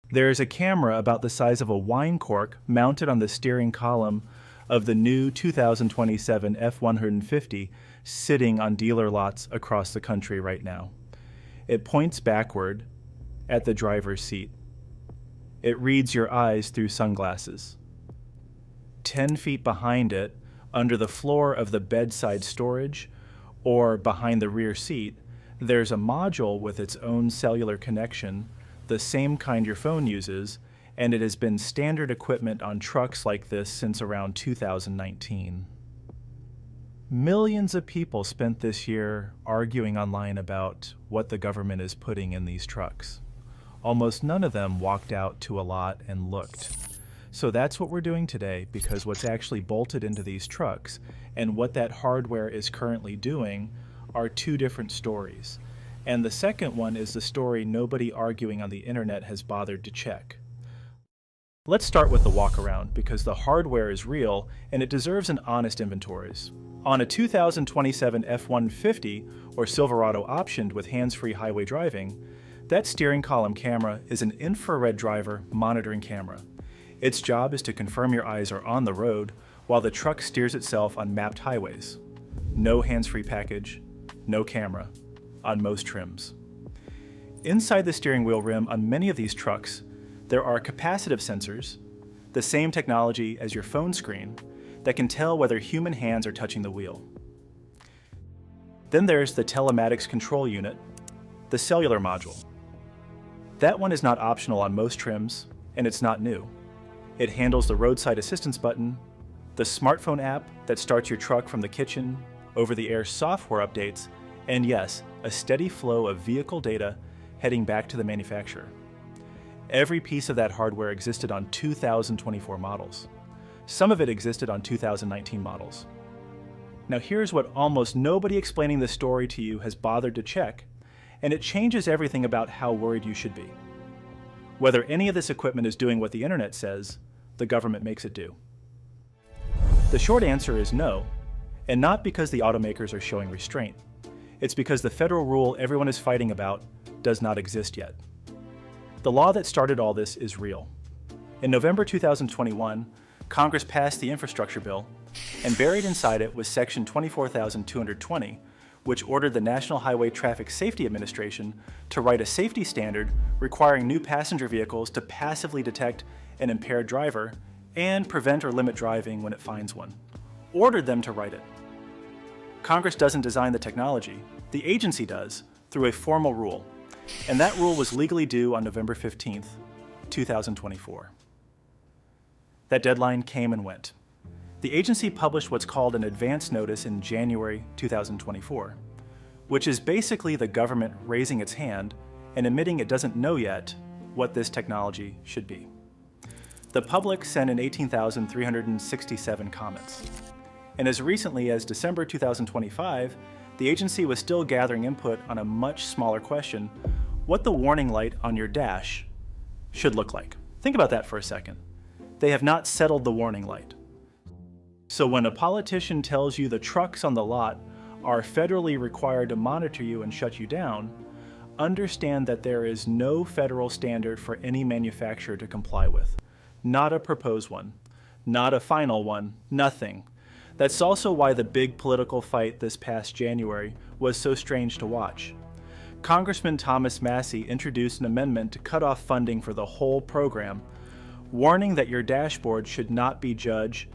There is a camera about the size of a wine cork mounted on the steering column of the new 2027 F-150 sitting on dealer lots across the country right now. It points backward at the driver's seat. It reads your eyes through sunglasses. 10 feet behind it, under the floor of the bedside storage or behind the rear seat, there's a module with its own cellular connection, the same kind your phone uses, and it has been standard equipment on trucks like this since around 2019. Millions of people spent this year arguing online about what the government is putting in these trucks. Almost none of them walked out to a lot and looked. So that's what we're doing today, because what's actually bolted into these trucks and what that hardware is currently doing are two different stories. And the second one is the story nobody arguing on the internet has bothered to check. Let's start with the walk around, because the hardware is real and it deserves an honest inventories. On a 2027 F-150 or Silverado optioned with hands-free highway driving, that steering column camera is an infrared driver monitoring camera. Its job is to confirm your eyes are on the road while the truck steers itself on mapped highways. No hands-free package, no camera, on most trims. Inside the steering wheel rim on many of these trucks, there are capacitive sensors, the same technology as your phone screen, that can tell whether human hands are touching the wheel. Then there's the telematics control unit, the cellular module. That one is not optional on most trims, and it's not new. It handles the roadside assistance button, the smartphone app that starts your truck from the kitchen, over-the-air software updates, and yes, a steady flow of vehicle data heading back to the manufacturer. Every piece of that hardware existed on 2024 models. Some of it existed on 2019 models. Now here's what almost nobody explaining this story to you has bothered to check, and it changes everything about how worried you should be. Whether any of this equipment is doing what the internet says, the government makes it do. The short answer is no, and not because the automakers are showing restraint. It's because the federal rule everyone is fighting about does not exist yet. The law that started all this is real. In November 2021, Congress passed the infrastructure bill, and buried inside it was Section 24,220, which ordered the National Highway Traffic Safety Administration to write a safety standard requiring new passenger vehicles to passively detect an impaired driver and prevent or limit driving when it finds one. Ordered them to write it. Congress doesn't design the technology, the agency does, through a formal rule, and that rule was legally due on November 15th, 2024. That deadline came and went. The agency published what's called an advance notice in January 2024, which is basically the government raising its hand and admitting it doesn't know yet what this technology should be. The public sent in 18,367 comments. And as recently as December 2025, the agency was still gathering input on a much smaller question: what the warning light on your dash should look like. Think about that for a second. They have not settled the warning light. So when a politician tells you the trucks on the lot are federally required to monitor you and shut you down, understand that there is no federal standard for any manufacturer to comply with. Not a proposed one, not a final one, nothing. That's also why the big political fight this past January was so strange to watch. Congressman Thomas Massie introduced an amendment to cut off funding for the whole program, warning that your dashboard should not be judged